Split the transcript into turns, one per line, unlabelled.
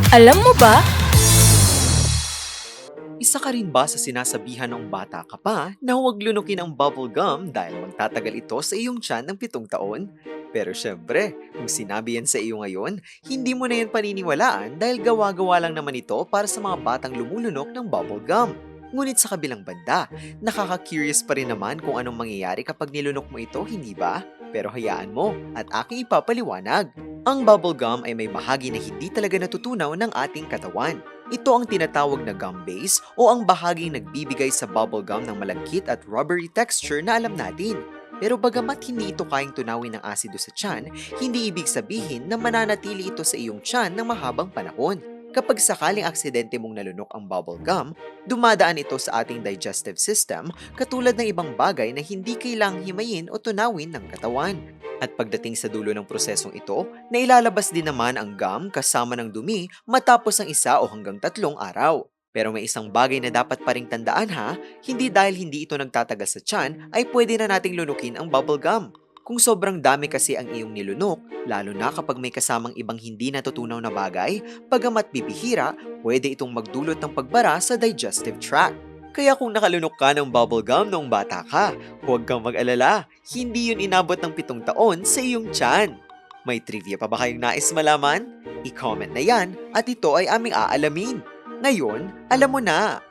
Alam mo ba?
Isa ka rin ba sa sinasabihan ng bata ka pa na huwag lunukin ang bubble gum dahil magtatagal ito sa iyong tiyan ng 7 taon? Pero syempre, kung sinabi yan sa iyo ngayon, hindi mo na yan paniniwalaan dahil gawa-gawa lang naman ito para sa mga batang lumulunok ng bubble gum. Ngunit sa kabilang banda, nakaka-curious pa rin naman kung anong mangyayari kapag nilunok mo ito, hindi ba? Pero hayaan mo at aking ipapaliwanag. Ang bubble gum ay may bahagi na hindi talaga natutunaw ng ating katawan. Ito ang tinatawag na gum base o ang bahaging nagbibigay sa bubble gum ng malagkit at rubbery texture na alam natin. Pero bagamat hindi ito kayang tunawin ng asido sa tiyan, hindi ibig sabihin na mananatili ito sa iyong tiyan ng mahabang panahon. Kapag sakaling aksidente mong nalunok ang bubble gum, dumadaan ito sa ating digestive system katulad ng ibang bagay na hindi kailangang himayin o tunawin ng katawan. At pagdating sa dulo ng prosesong ito, nailalabas din naman ang gum kasama ng dumi matapos ang 1 o hanggang 3 araw. Pero may isang bagay na dapat pa ring tandaan ha, hindi dahil hindi ito nagtatagal sa tiyan ay pwede na nating lunukin ang bubble gum. Kung sobrang dami kasi ang iyong nilunok, lalo na kapag may kasamang ibang hindi natutunaw na bagay, pagamat bibihira, pwede itong magdulot ng pagbara sa digestive tract. Kaya kung nakalunok ka ng bubble gum noong bata ka, huwag kang mag-alala, hindi yun inabot ng 7 taon sa iyong tiyan. May trivia pa ba kayong nais malaman? I-comment na yan at ito ay aming aalamin. Ngayon, alam mo na!